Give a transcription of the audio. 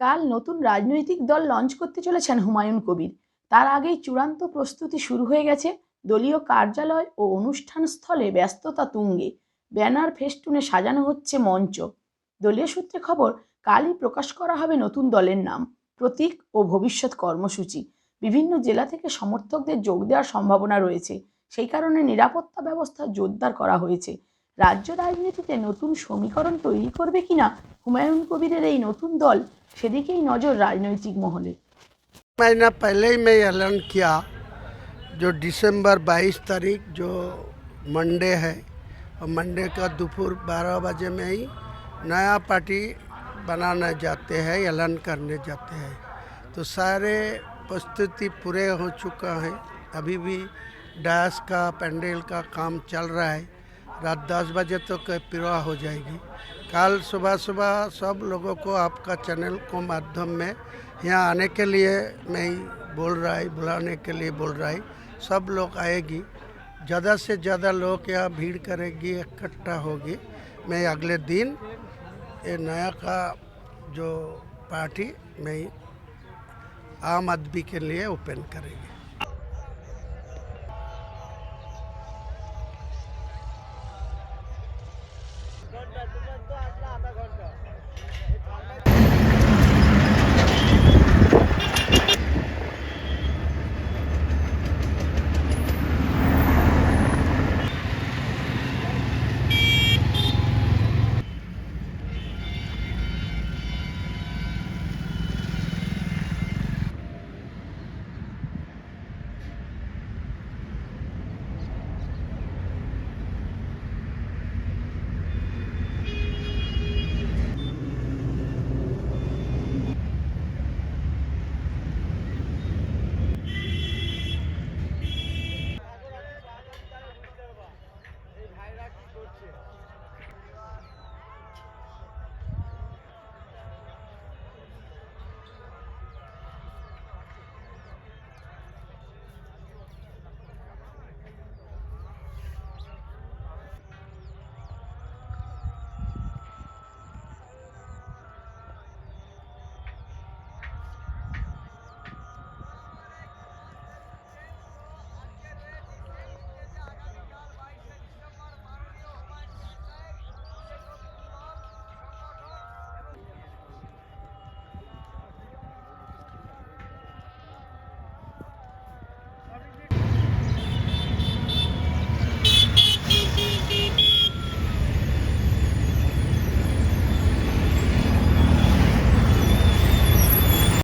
কাল নতুন রাজনৈতিক দল লঞ্চ করতে চলেছেন হুমায়ুন কবির। তার আগেই চূড়ান্ত প্রস্তুতি শুরু হয়ে গেছে। দলীয় কার্যালয় ও অনুষ্ঠান স্থলে ব্যস্ততা তুঙ্গে। ব্যানার ফেস্টুনে সাজানো হচ্ছে মঞ্চ। দলীয় সূত্রে খবর, কালই প্রকাশ করা হবে নতুন দলের নাম, প্রতীক ও ভবিষ্যৎ কর্মসূচি। বিভিন্ন জেলা থেকে সমর্থকদের যোগ দেওয়ার সম্ভাবনা রয়েছে। সেই কারণে নিরাপত্তা ব্যবস্থা জোরদার করা হয়েছে। রাজ্য রাজনীতিতে নতুন সমীকরণ তৈরি করবে কিনা হুমায়ুন কবিরের এই নতুন দল, সেদিকেই নজর রাজনৈতিক মহলে। महीना पहले ही मैं ऐलान किया, जो दिसंबर 22 तारीख जो मंडे है, और मंडे का दोपहर 12 बजे में ही नया पार्टी बनाने जाते हैं, ऐलान करने जाते हैं। तो सारे प्रस्तुति पूरे हो चुका है। अभी भी डायस का पेंडल का काम चल रहा है। रात 10 बजे तक पूरा हो जाएगी। कल सुबह सुबह सब लोगों को आपका चैनल को माध्यम में यहाँ आने के लिए मैं बुलाने के लिए बोल रहा है। सब लोग आएगी, ज़्यादा से ज़्यादा लोग यहाँ भीड़ करेगी, इकट्ठा होगी। मैं अगले दिन ये नया का जो पार्टी में आम आदमी के लिए ओपन करेगी।